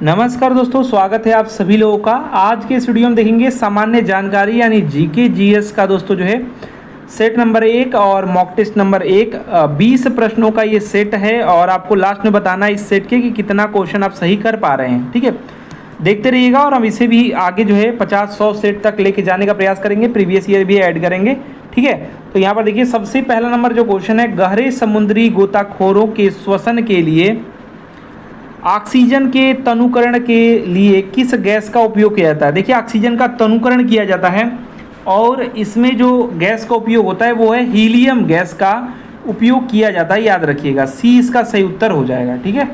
नमस्कार दोस्तों, स्वागत है आप सभी लोगों का। आज के इस वीडियो में देखेंगे सामान्य जानकारी यानी जीके जीएस का दोस्तों जो है सेट नंबर 1 और मॉक टेस्ट नंबर 1। 20 प्रश्नों का ये सेट है और आपको लास्ट में बताना है इस सेट के कि कितना क्वेश्चन आप सही कर पा रहे हैं। ठीक है, देखते रहिएगा और हम इसे भी आगे जो है 50-100 सेट तक लेके जाने का प्रयास करेंगे, प्रीवियस ईयर भी ऐड करेंगे। ठीक है, तो यहाँ पर देखिए सबसे पहला नंबर जो क्वेश्चन है, गहरे समुद्री गोताखोरों के श्वसन के लिए ऑक्सीजन के तनुकरण के लिए किस गैस का उपयोग किया जाता है। देखिए ऑक्सीजन का तनुकरण किया जाता है और इसमें जो गैस का उपयोग होता है वो है हीलियम गैस का उपयोग किया जाता है, याद रखिएगा। सी इसका सही उत्तर हो जाएगा। ठीक है,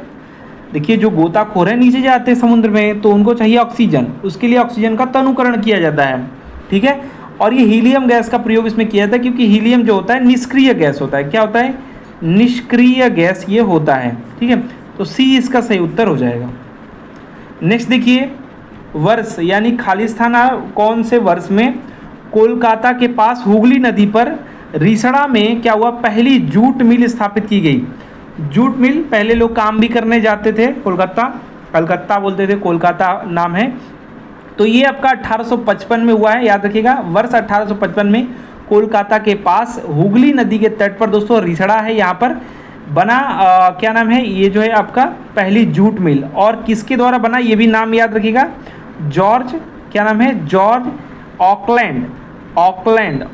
देखिए जो गोताखोर है नीचे जाते हैं समुद्र में तो उनको चाहिए ऑक्सीजन, उसके लिए ऑक्सीजन का तनुकरण किया जाता है। ठीक है, और ये हीलियम गैस का प्रयोग इसमें किया जाता है क्योंकि हीलियम जो होता है निष्क्रिय गैस होता है। क्या होता है? निष्क्रिय गैस ये होता है। ठीक है, तो सी इसका सही उत्तर हो जाएगा। नेक्स्ट देखिए, वर्ष यानी खालिस्तान कौन से वर्ष में कोलकाता के पास हुगली नदी पर रिसड़ा में क्या हुआ, पहली जूट मिल स्थापित की गई। जूट मिल पहले लोग काम भी करने जाते थे, कलकत्ता बोलते थे, कोलकाता नाम है। तो ये आपका 1855 में हुआ है, याद रखिएगा। वर्ष 1855 में कोलकाता के पास हुगली नदी के तट पर दोस्तों रिसड़ा है, यहाँ पर बना क्या नाम है, ये जो है आपका पहली जूट मिल। और किसके द्वारा बना ये भी नाम याद रखिएगा, जॉर्ज, क्या नाम है, जॉर्ज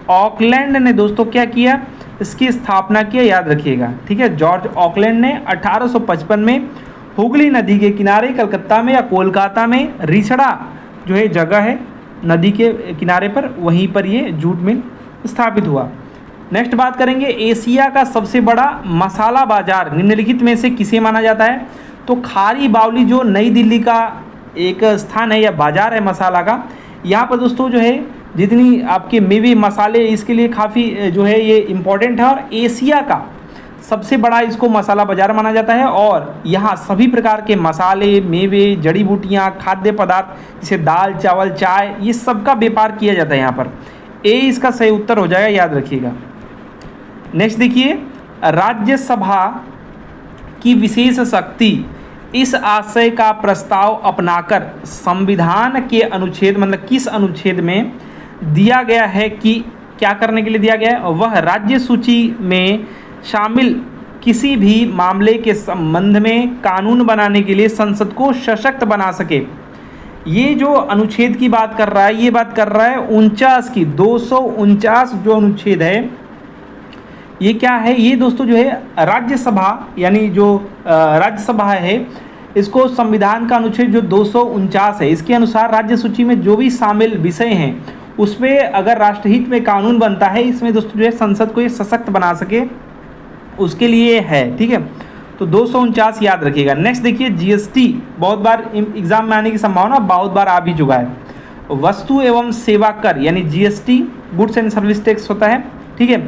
ऑकलैंड ने दोस्तों क्या किया, इसकी स्थापना किया, याद रखिएगा। ठीक है, जॉर्ज ऑकलैंड ने 1855 में हुगली नदी के किनारे कलकत्ता में या कोलकाता में रिसड़ा जो है जगह है नदी के किनारे पर, वहीं पर ये जूट मिल स्थापित हुआ। नेक्स्ट बात करेंगे, एशिया का सबसे बड़ा मसाला बाजार निम्नलिखित में से किसे माना जाता है। तो खारी बावली जो नई दिल्ली का एक स्थान है या बाजार है मसाला का, यहाँ पर दोस्तों जो है जितनी आपके मेवे मसाले इसके लिए काफ़ी जो है ये इम्पोर्टेंट है और एशिया का सबसे बड़ा इसको मसाला बाजार माना जाता है। और यहाँ सभी प्रकार के मसाले, मेवे, जड़ी बूटियाँ, खाद्य पदार्थ जैसे दाल, चावल, चाय, ये सब का व्यापार किया जाता है यहाँ पर। ए इसका सही उत्तर हो जाएगा, याद रखिएगा। नेक्स्ट देखिए, राज्यसभा की विशेष शक्ति इस आशय का प्रस्ताव अपनाकर संविधान के अनुच्छेद मतलब किस अनुच्छेद में दिया गया है कि क्या करने के लिए दिया गया है, वह राज्य सूची में शामिल किसी भी मामले के संबंध में कानून बनाने के लिए संसद को सशक्त बना सके। ये जो अनुच्छेद की बात कर रहा है, ये बात कर रहा है 49 की, 249 जो अनुच्छेद है ये क्या है, ये दोस्तों जो है राज्यसभा यानी जो राज्यसभा है इसको संविधान का अनुच्छेद जो 249 है इसके अनुसार राज्य सूची में जो भी शामिल विषय हैं उसमें अगर राष्ट्रहित में कानून बनता है, इसमें दोस्तों जो है संसद को ये सशक्त बना सके उसके लिए है। ठीक है, तो 249 याद रखिएगा। नेक्स्ट देखिए, जीएसटी बहुत बार एग्जाम में आने की संभावना बहुत बार आ भी चुका है। वस्तु एवं सेवा कर यानी GST goods and service tax होता है। ठीक है,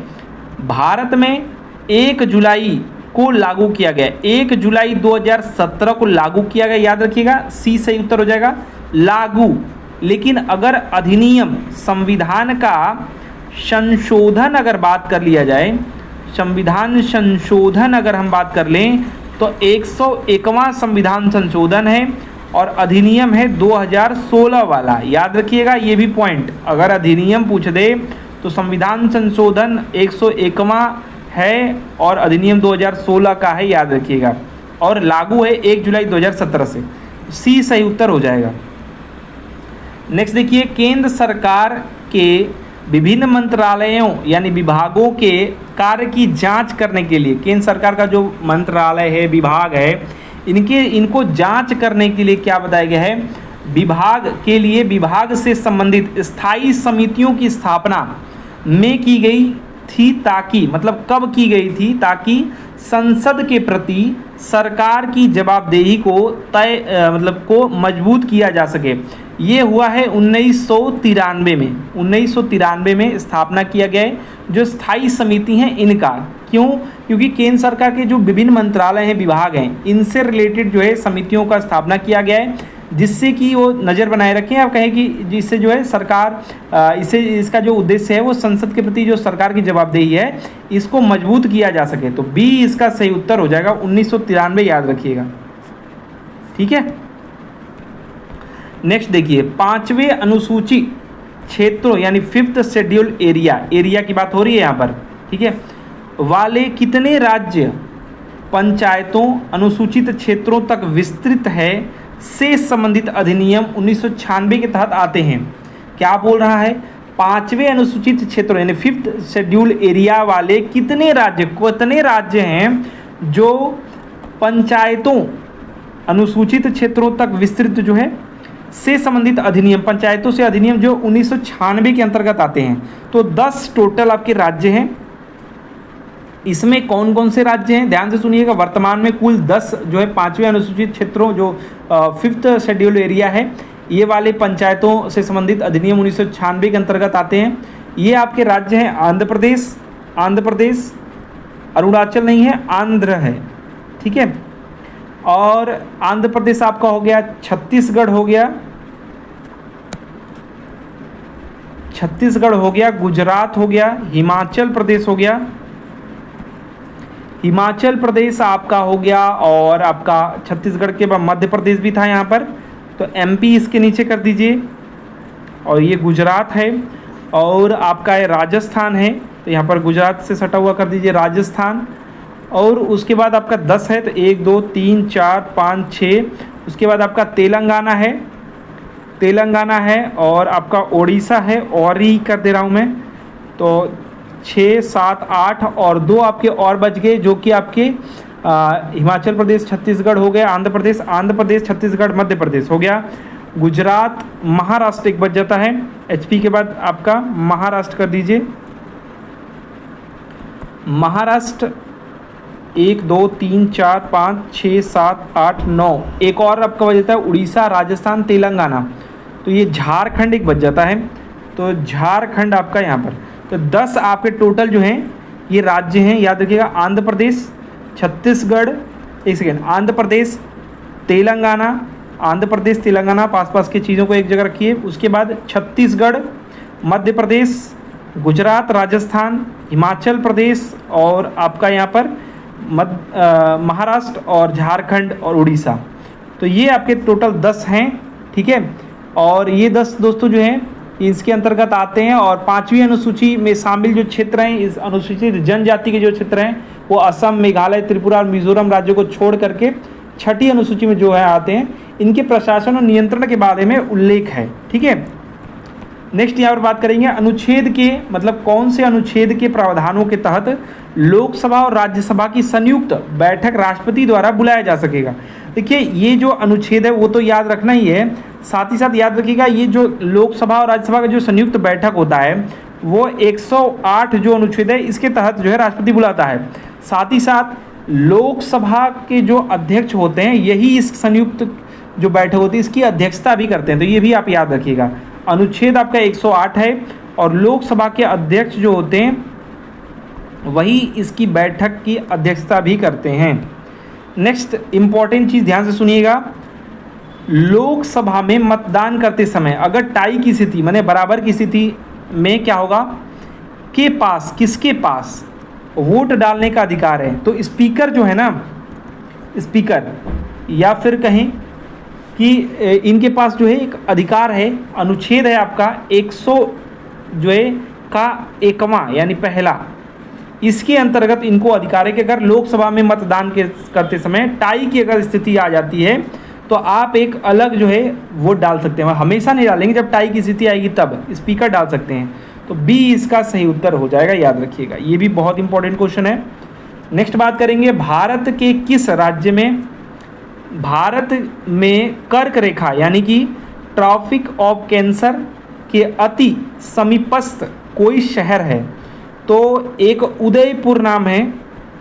भारत में 1 जुलाई को लागू किया गया, 1 जुलाई 2017 को लागू किया गया, याद रखिएगा। सी सही उत्तर हो जाएगा, लागू। लेकिन अगर अधिनियम संविधान का संशोधन अगर बात कर लिया जाए, संविधान संशोधन अगर हम बात कर लें तो 101वां संविधान संशोधन है और अधिनियम है 2016 वाला, याद रखिएगा ये भी पॉइंट। अगर अधिनियम पूछ दे तो संविधान संशोधन 101वां है और अधिनियम 2016 का है, याद रखिएगा। और लागू है 1 जुलाई 2017 से, सी सही उत्तर हो जाएगा। नेक्स्ट देखिए, केंद्र सरकार के विभिन्न मंत्रालयों यानी विभागों के कार्य की जांच करने के लिए, केंद्र सरकार का जो मंत्रालय है, विभाग है, इनको जांच करने के लिए क्या बताया गया है, विभाग के लिए विभाग से संबंधित स्थायी समितियों की स्थापना में की गई थी, ताकि मतलब कब की गई थी, ताकि संसद के प्रति सरकार की जवाबदेही को को मजबूत किया जा सके। ये हुआ है 1993 में, 1993 में स्थापना किया गया है जो स्थायी समिति हैं इनका। क्यों? क्योंकि केंद्र सरकार के जो विभिन्न मंत्रालय हैं, विभाग हैं, इनसे रिलेटेड जो है समितियों का स्थापना किया गया है जिससे कि वो नज़र बनाए रखें। आप कहें कि जिससे जो है सरकार इसका जो उद्देश्य है वो संसद के प्रति जो सरकार की जवाबदेही है इसको मजबूत किया जा सके। तो बी इसका सही उत्तर हो जाएगा 1993, याद रखिएगा। ठीक है, नेक्स्ट देखिए, 5वें अनुसूची क्षेत्रों यानी 5th शेड्यूल एरिया की बात हो रही है यहाँ पर, ठीक है, वाले कितने राज्य पंचायतों अनुसूचित क्षेत्रों तक विस्तृत है से संबंधित अधिनियम 1996 के तहत आते हैं। क्या बोल रहा है, 5वें अनुसूचित क्षेत्रों यानी 5th शेड्यूल एरिया वाले कितने राज्य हैं जो पंचायतों अनुसूचित क्षेत्रों तक विस्तृत जो है से संबंधित अधिनियम, पंचायतों से अधिनियम जो 1996 के अंतर्गत आते हैं। तो 10 टोटल आपके राज्य हैं। इसमें कौन कौन से राज्य हैं, ध्यान से सुनिएगा। वर्तमान में कुल 10 जो है 5वें अनुसूचित क्षेत्रों जो 5th शेड्यूल एरिया है, ये वाले पंचायतों से संबंधित अधिनियम 1996 के अंतर्गत आते हैं। ये आपके राज्य हैं आंध्र प्रदेश, अरुणाचल नहीं है, आंध्र है, ठीक है। और आंध्र प्रदेश आपका हो गया, छत्तीसगढ़ हो गया, गुजरात हो गया, हिमाचल प्रदेश हो गया, हिमाचल प्रदेश आपका हो गया, और आपका छत्तीसगढ़ के बाद मध्य प्रदेश भी था यहाँ पर, तो एमपी इसके नीचे कर दीजिए, और ये गुजरात है, और आपका ये राजस्थान है, तो यहाँ पर गुजरात से सटा हुआ कर दीजिए राजस्थान। और उसके बाद आपका 10 है, तो 1 2 3 4 5 6, उसके बाद आपका तेलंगाना है, और आपका उड़ीसा है, और ही कर दे रहा हूँ मैं, तो 6 7 8 और 2 आपके और बच गए, जो कि आपके हिमाचल प्रदेश छत्तीसगढ़ हो गया, आंध्र प्रदेश छत्तीसगढ़ मध्य प्रदेश हो गया, गुजरात महाराष्ट्र एक बच जाता है, एचपी के बाद आपका महाराष्ट्र कर दीजिए, महाराष्ट्र 1 2 3 4 5 6 7 8 9, एक और आपका बच जाता है उड़ीसा, राजस्थान, तेलंगाना, तो ये झारखंड एक बच जाता है, तो झारखंड आपका यहाँ पर। तो 10 आपके टोटल जो हैं ये राज्य हैं, याद रखिएगा, आंध्र प्रदेश, छत्तीसगढ़, एक सेकेंड, आंध्र प्रदेश, तेलंगाना, पास की चीज़ों को एक जगह रखिए, उसके बाद छत्तीसगढ़, मध्य प्रदेश, गुजरात, राजस्थान, हिमाचल प्रदेश, और आपका यहाँ पर महाराष्ट्र और झारखंड और उड़ीसा। तो ये आपके टोटल 10 हैं, ठीक है। और ये 10 दोस्तों जो हैं इसके अंतर्गत आते हैं। और 5वीं अनुसूची में शामिल जो क्षेत्र हैं, इस अनुसूचित जनजाति के जो क्षेत्र हैं वो असम, मेघालय, त्रिपुरा और मिजोरम राज्यों को छोड़ करके 6ठी अनुसूची में जो है आते हैं। इनके प्रशासन और नियंत्रण के बारे में उल्लेख है, ठीक है। नेक्स्ट यहाँ पर बात करेंगे अनुच्छेद के, मतलब कौन से अनुच्छेद के प्रावधानों के तहत लोकसभा और राज्यसभा की संयुक्त बैठक राष्ट्रपति द्वारा बुलाया जा सकेगा। देखिए ये जो अनुच्छेद है वो तो याद रखना ही है, साथ ही साथ याद रखिएगा ये जो लोकसभा और राज्यसभा का जो संयुक्त बैठक होता है वो 108 जो अनुच्छेद है इसके तहत जो है राष्ट्रपति बुलाता है। साथ ही साथ लोकसभा के जो अध्यक्ष होते हैं यही इस संयुक्त जो बैठक होती है इसकी अध्यक्षता भी करते हैं, तो ये भी आप याद रखिएगा। अनुच्छेद आपका 108 है और लोकसभा के अध्यक्ष जो होते हैं वही इसकी बैठक की अध्यक्षता भी करते हैं। नेक्स्ट इम्पॉर्टेंट चीज़ ध्यान से सुनिएगा, लोकसभा में मतदान करते समय अगर टाई की स्थिति माने बराबर की स्थिति में क्या होगा, के पास, किसके पास वोट डालने का अधिकार है, तो स्पीकर जो है ना, स्पीकर या फिर कहें कि इनके पास जो है एक अधिकार है। अनुच्छेद है आपका 100 जो है का 1वां यानी पहला, इसके अंतर्गत इनको अधिकार है कि अगर लोकसभा में मतदान करते समय टाई की अगर स्थिति आ जाती है तो आप एक अलग जो है वोट डाल सकते हैं। हमेशा नहीं डालेंगे, जब टाई की स्थिति आएगी तब स्पीकर डाल सकते हैं। तो बी इसका सही उत्तर हो जाएगा, याद रखिएगा, ये भी बहुत इंपॉर्टेंट क्वेश्चन है। नेक्स्ट बात करेंगे भारत के किस राज्य में, भारत में कर्क रेखा यानी कि ट्रॉपिक ऑफ कैंसर के अति समीपस्थ कोई शहर है, तो एक उदयपुर नाम है,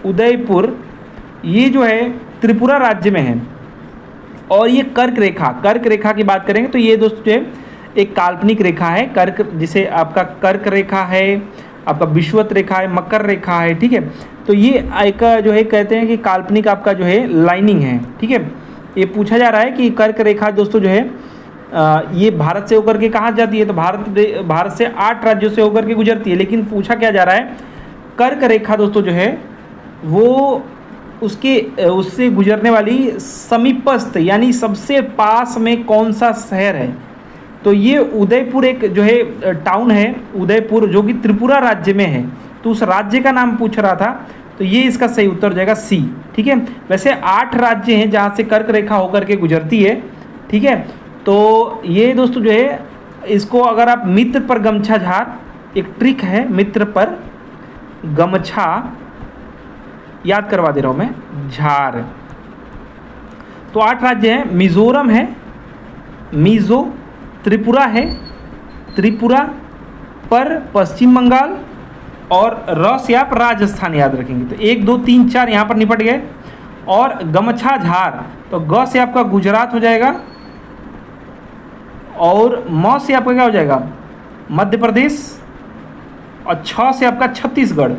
उदयपुर, ये जो है त्रिपुरा राज्य में है। और ये कर्क रेखा की बात करेंगे तो ये दोस्तों जो है एक काल्पनिक रेखा है, कर्क, जिसे आपका कर्क रेखा है, आपका विषुवत रेखा है, मकर रेखा है, ठीक है। तो ये एक जो है कहते हैं कि काल्पनिक आपका जो है लाइनिंग है, ठीक है। ये पूछा जा रहा है कि कर्क रेखा दोस्तों जो है ये भारत से होकर के कहाँ जाती है, तो भारत से 8 राज्यों से होकर के गुजरती है। लेकिन पूछा क्या जा रहा है, कर्क रेखा दोस्तों जो है वो उसके उससे गुजरने वाली समीपस्थ यानी सबसे पास में कौन सा शहर है? तो ये उदयपुर एक जो है टाउन है, उदयपुर, जो कि त्रिपुरा राज्य में है। तो उस राज्य का नाम पूछ रहा था, तो ये इसका सही उत्तर हो जाएगा सी। ठीक है, वैसे 8 राज्य हैं जहाँ से कर्क रेखा होकर के गुजरती है। ठीक है, तो ये दोस्तों जो है, इसको अगर आप मित्र पर गमछा झार, एक ट्रिक है, मित्र पर गमछा, याद करवा दे रहा हूँ मैं, झार। तो 8 राज्य हैं, मिजोरम है, मिजो, त्रिपुरा है, त्रिपुरा पर पश्चिम बंगाल, और र से आप राजस्थान याद रखेंगे। तो 1 2 3 4 यहाँ पर निपट गए। और गमछा झार, तो ग से आपका गुजरात हो जाएगा, और म से आपका क्या हो जाएगा, मध्य प्रदेश, और छ से आपका छत्तीसगढ़,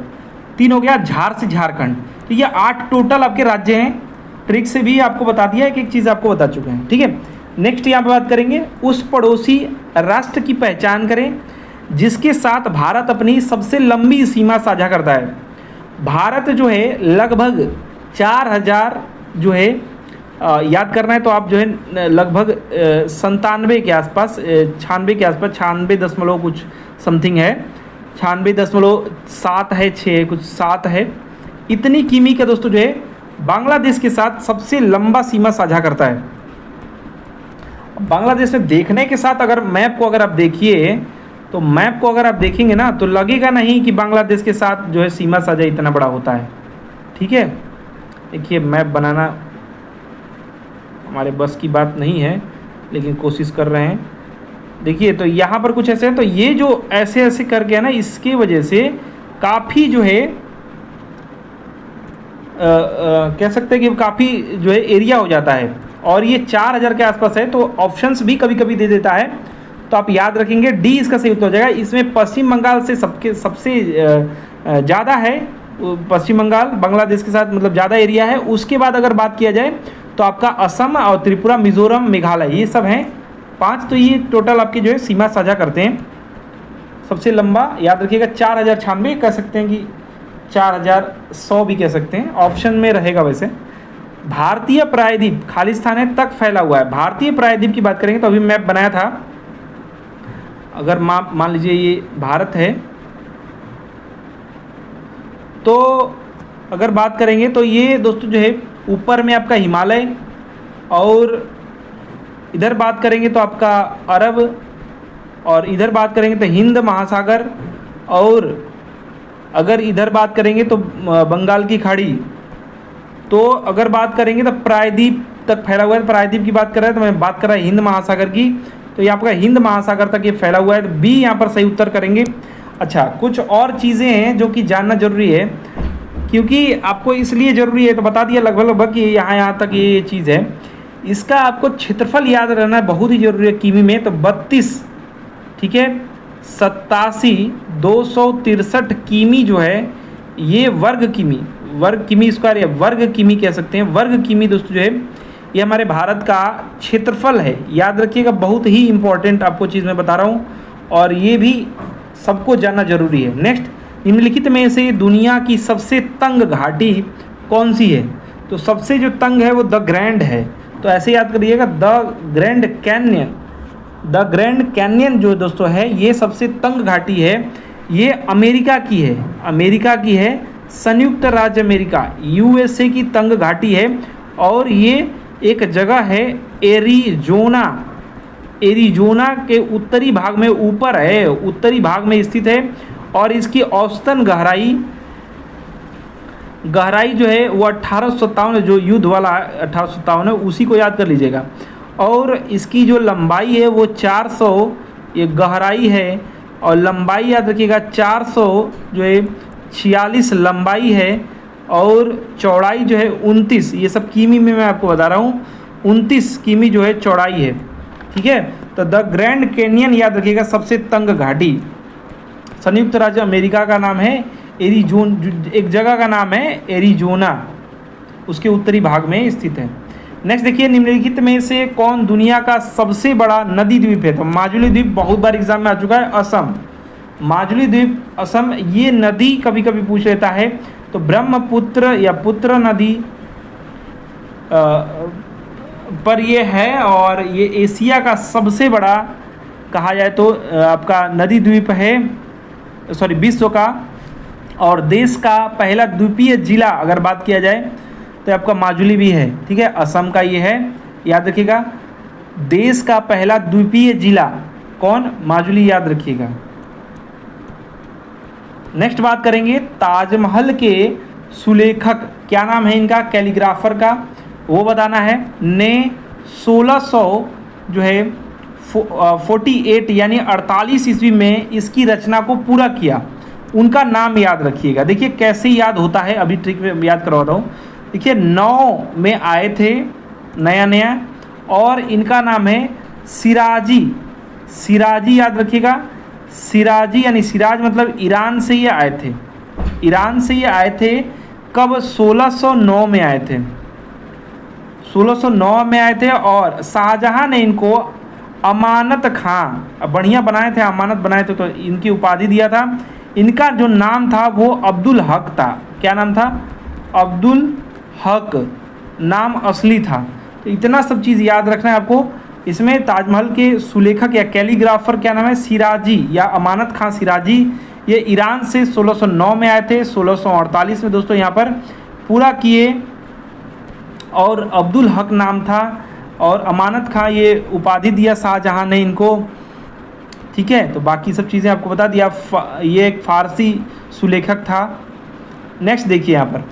3 हो गया, झार से झारखंड। तो ये 8 टोटल आपके राज्य हैं। ट्रिक से भी आपको बता दिया, एक चीज़ आपको बता चुके हैं। ठीक है, नेक्स्ट यहाँ पे बात करेंगे, उस पड़ोसी राष्ट्र की पहचान करें जिसके साथ भारत अपनी सबसे लंबी सीमा साझा करता है। भारत जो है लगभग 4000 जो है, याद करना है तो आप जो है लगभग 97 के आसपास, 96 के आसपास, 96 दशमलव कुछ समथिंग है, 96.7 है, 6 कुछ 7 है, इतनी किमी का दोस्तों जो है बांग्लादेश के साथ सबसे लंबा सीमा साझा करता है। बांग्लादेश में देखने के साथ अगर मैप को अगर आप देखिए, तो मैप को अगर आप देखेंगे ना, तो लगेगा नहीं कि बांग्लादेश के साथ जो है सीमा साझा इतना बड़ा होता है। ठीक है, देखिए मैप बनाना हमारे बस की बात नहीं है, लेकिन कोशिश कर रहे हैं। देखिए तो यहाँ पर कुछ ऐसे है, तो ये जो ऐसे ऐसे करके है ना, इसके वजह से काफ़ी जो है कह सकते हैं कि काफ़ी जो है एरिया हो जाता है। और ये 4000 के आसपास है, तो ऑप्शंस भी कभी कभी दे देता है, तो आप याद रखेंगे डी इसका सही उत्तर हो जाएगा। इसमें पश्चिम बंगाल से सबसे ज़्यादा है, पश्चिम बंगाल बांग्लादेश के साथ मतलब ज़्यादा एरिया है। उसके बाद अगर बात किया जाए तो आपका असम और त्रिपुरा, मिजोरम, मेघालय, ये सब हैं 5। तो ये टोटल आपकी जो है सीमा साझा करते हैं। सबसे लंबा याद रखिएगा 4096 कह सकते हैं, कि 4100 भी कह सकते हैं, ऑप्शन में रहेगा। वैसे भारतीय प्रायद्वीप खालिस्तान तक फैला हुआ है। भारतीय प्रायद्वीप की बात करेंगे तो अभी मैप बनाया था, अगर मान लीजिए ये भारत है, तो अगर बात करेंगे तो ये दोस्तों जो है ऊपर में आपका हिमालय, और इधर बात करेंगे तो आपका अरब, और इधर बात करेंगे तो हिंद महासागर, और अगर इधर बात करेंगे तो बंगाल की खाड़ी। तो अगर बात करेंगे तो प्रायद्वीप तक फैला हुआ है। प्रायद्वीप की बात कर रहे हैं तो मैं बात कर रहा है हिंद महासागर की, तो ये आपका हिंद महासागर तक ये फैला हुआ है। तो बी यहाँ पर सही उत्तर करेंगे। अच्छा, कुछ और चीज़ें हैं जो कि जानना जरूरी है, क्योंकि आपको इसलिए ज़रूरी है, तो बता दिया लगभग कि यहाँ तक ये चीज़ है। इसका आपको क्षेत्रफल याद रहना बहुत ही जरूरी है किमी में, तो 32, ठीक है, 87,263 किमी जो है ये वर्ग किमी स्क्वायर या वर्ग किमी कह सकते हैं। वर्ग किमी दोस्तों जो है ये हमारे भारत का क्षेत्रफल है, याद रखिएगा, बहुत ही इंपॉर्टेंट आपको चीज़ मैं बता रहा हूँ, और ये भी सबको जानना जरूरी है। नेक्स्ट, निम्नलिखित में से दुनिया की सबसे तंग घाटी कौन सी है? तो सबसे जो तंग है वो द ग्रैंड है, तो ऐसे याद करिएगा, the grand Canyon. The grand Canyon जो दोस्तों है ये सबसे तंग घाटी है, ये अमेरिका की है, अमेरिका की है, संयुक्त राज्य अमेरिका यूएसए की तंग घाटी है, और ये एक जगह है एरिजोना, एरिजोना के उत्तरी भाग में ऊपर है, उत्तरी भाग में स्थित है, और इसकी औसतन गहराई जो है वो 1857, जो युद्ध वाला 1857 है, उसी को याद कर लीजिएगा। और इसकी जो लंबाई है वो 400, ये गहराई है, और लंबाई याद रखिएगा 400 जो है 46 लंबाई है, और चौड़ाई जो है 29, ये सब किमी में मैं आपको बता रहा हूँ, 29 किमी जो है चौड़ाई है। ठीक है, तो द ग्रैंड कैनियन याद रखिएगा सबसे तंग घाटी। संयुक्त राज्य अमेरिका का नाम है एरिजोन, एक जगह का नाम है एरिजोना, उसके उत्तरी भाग में स्थित है। नेक्स्ट देखिए, निम्नलिखित में से कौन दुनिया का सबसे बड़ा नदी द्वीप है? तो माजुली द्वीप बहुत बार एग्जाम में आ चुका है, असम, माजुली द्वीप असम। ये नदी कभी कभी पूछ लेता है, तो ब्रह्मपुत्र या पुत्र नदी पर ये है, और ये एशिया का सबसे बड़ा कहा जाए तो आपका नदी द्वीप है, सॉरी विश्व का, और देश का पहला द्वीपीय जिला अगर बात किया जाए तो आपका माजुली भी है, ठीक है, असम का ये है, याद रखिएगा। देश का पहला द्वीपीय जिला कौन? माजुली, याद रखिएगा। नेक्स्ट बात करेंगे ताजमहल के सुलेखक, क्या नाम है इनका, कैलीग्राफर का, वो बताना है। ने 1600 जो है 48 यानी 48 ईस्वी में इसकी रचना को पूरा किया, उनका नाम याद रखिएगा। देखिए कैसे याद होता है, अभी ट्रिक में याद करवाता हूँ। देखिए 9 में आए थे नया नया, और इनका नाम है सिराजी, सिराजी याद रखिएगा। सिराजी यानी सिराज मतलब ईरान से ये आए थे, ईरान से ये आए थे। कब? 1609 में आए थे, 1609 में आए थे, और शाहजहां ने इनको अमानत खां, बढ़िया बनाए थे, अमानत बनाए थे, तो इनकी उपाधि दिया था। इनका जो नाम था वो अब्दुल हक था। क्या नाम था? अब्दुल हक नाम असली था। तो इतना सब चीज़ याद रखना है आपको। इसमें ताजमहल के सुलेखक या कैलीग्राफर क्या नाम है? सिराजी या अमानत खां सिराजी। ये ईरान से 1609 में आए थे, 1648 में दोस्तों यहाँ पर पूरा किए, और अब्दुल हक नाम था, और अमानत खां ये उपाधि दिया शाहजहां ने इनको, ठीक है। तो बाकी सब चीज़ें आपको बता दिया। ये एक फारसी सुलेखक था। नेक्स्ट देखिए यहाँ पर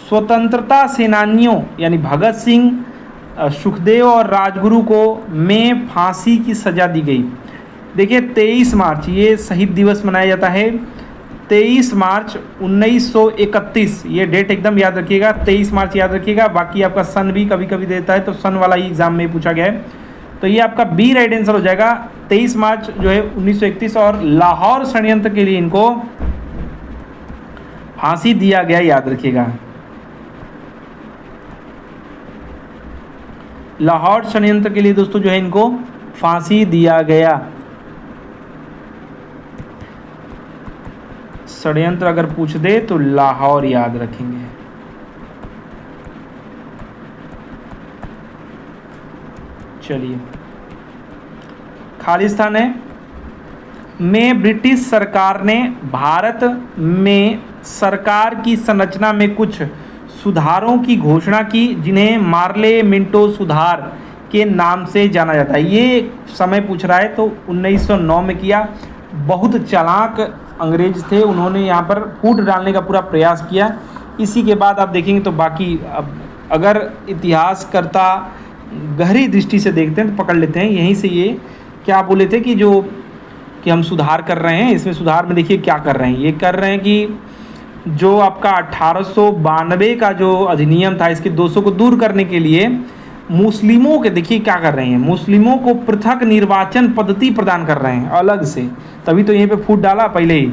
स्वतंत्रता सेनानियों यानी भगत सिंह, सुखदेव और राजगुरु को में फांसी की सज़ा दी गई। देखिए 23 मार्च ये शहीद दिवस मनाया जाता है, 23 मार्च 1931, ये डेट एकदम याद रखिएगा, 23 मार्च याद रखिएगा। बाकी आपका सन भी कभी कभी देता है, तो सन वाला ही एग्जाम में पूछा गया है, तो ये आपका बी राइट आंसर हो जाएगा। 23 मार्च जो है 1931, और लाहौर षड्यंत्र के लिए इनको फांसी दिया गया, याद रखिएगा। लाहौर षड्यंत्र के लिए दोस्तों जो है इनको फांसी दिया गया। षड्यंत्र अगर पूछ दे तो लाहौर याद रखेंगे। चलिए खालिस्तान है में ब्रिटिश सरकार ने भारत में सरकार की संरचना में कुछ सुधारों की घोषणा की, जिन्हें मार्ले मिंटो सुधार के नाम से जाना जाता है। ये समय पूछ रहा है, तो 1909 में किया। बहुत चालाक अंग्रेज थे, उन्होंने यहाँ पर फूट डालने का पूरा प्रयास किया। इसी के बाद आप देखेंगे तो बाकी अगर इतिहासकर्ता गहरी दृष्टि से देखते हैं तो पकड़ लेते हैं। यहीं से ये क्या बोले थे कि हम सुधार कर रहे हैं। इसमें सुधार में देखिए क्या कर रहे हैं, ये कर रहे हैं कि जो आपका 1892 का जो अधिनियम था, इसके 200 को दूर करने के लिए मुस्लिमों के, देखिए क्या कर रहे हैं, मुस्लिमों को पृथक निर्वाचन पद्धति प्रदान कर रहे हैं अलग से। तभी तो यहीं पे फूट डाला पहले ही,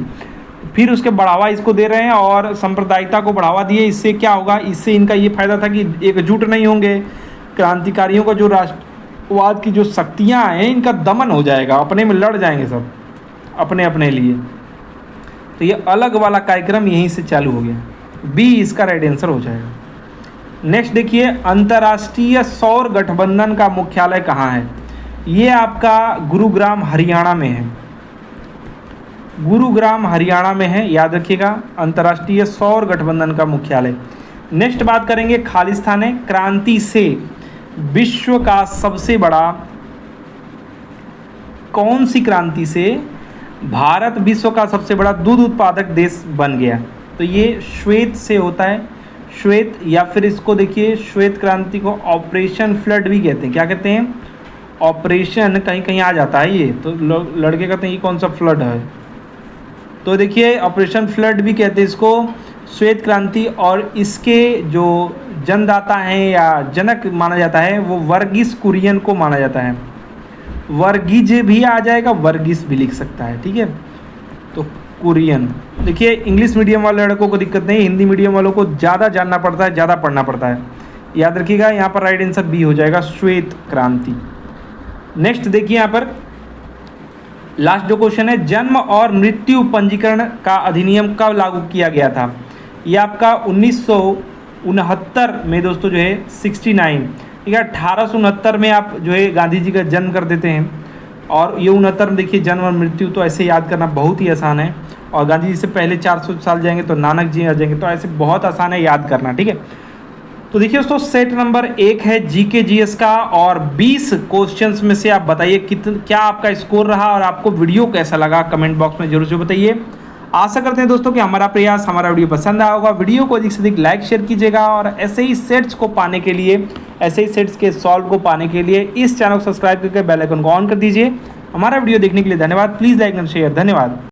फिर उसके बढ़ावा इसको दे रहे हैं और सांप्रदायिकता को बढ़ावा दिए। इससे क्या होगा, इससे इनका ये फायदा था कि एकजुट नहीं होंगे, क्रांतिकारियों का जो राष्ट्रवाद की जो शक्तियाँ हैं इनका दमन हो जाएगा, अपने में लड़ जाएंगे सब अपने अपने लिए। तो ये अलग वाला कार्यक्रम यहीं से चालू हो गया। बी इसका राइट आंसर हो जाएगा। नेक्स्ट देखिए अंतर्राष्ट्रीय सौर गठबंधन का मुख्यालय कहाँ है? ये आपका गुरुग्राम हरियाणा में है, गुरुग्राम हरियाणा में है, याद रखिएगा अंतर्राष्ट्रीय सौर गठबंधन का मुख्यालय। नेक्स्ट बात करेंगे खालिस्तान है क्रांति से विश्व का सबसे बड़ा, कौन सी क्रांति से भारत विश्व का सबसे बड़ा दूध उत्पादक देश बन गया? तो ये श्वेत से होता है, श्वेत, या फिर इसको देखिए श्वेत क्रांति को ऑपरेशन फ्लड भी कहते हैं। क्या कहते हैं? ऑपरेशन, कहीं कहीं आ जाता है ये, तो लड़के कहते हैं ये कौन सा फ्लड है, तो देखिए ऑपरेशन फ्लड भी कहते हैं इसको, श्वेत क्रांति। और इसके जो जन्मदाता हैं या जनक माना जाता है वो वर्गीस कुरियन को माना जाता है। वर्गीज भी आ जाएगा, वर्गीस भी लिख सकता है, ठीक है। तो कुरियन, देखिए इंग्लिश मीडियम वाले लड़कों को दिक्कत नहीं, हिंदी मीडियम वालों को ज़्यादा जानना पड़ता है, ज़्यादा पढ़ना पड़ता है, याद रखिएगा। यहाँ पर राइट आंसर बी हो जाएगा, श्वेत क्रांति। नेक्स्ट देखिए यहाँ पर लास्ट जो क्वेश्चन है, जन्म और मृत्यु पंजीकरण का अधिनियम कब लागू किया गया था? ये आपका 1969 में दोस्तों जो है 69, ठीक है, 1869 में आप जो है गांधी जी का जन्म कर देते हैं। और ये 69 में देखिए जन्म और मृत्यु तो ऐसे याद करना बहुत ही आसान है। और गांधी जी से पहले 400 साल जाएंगे तो नानक जी आ जाएंगे, तो ऐसे बहुत आसान है याद करना, ठीक है। तो देखिए दोस्तों, सेट नंबर 1 है जीके जीएस का, और 20 क्वेश्चंस में से आप बताइए क्या आपका स्कोर रहा और आपको वीडियो कैसा लगा, कमेंट बॉक्स में जरूर से बताइए। आशा करते हैं दोस्तों कि हमारा प्रयास, हमारा वीडियो पसंद आया होगा। वीडियो को अधिक से अधिक लाइक शेयर कीजिएगा, और ऐसे ही सेट्स को पाने के लिए, ऐसे ही सेट्स के सॉल्व को पाने के लिए इस चैनल को सब्सक्राइब करके बेल आइकन को ऑन कर दीजिए। हमारा वीडियो देखने के लिए धन्यवाद। Please like and share. धन्यवाद।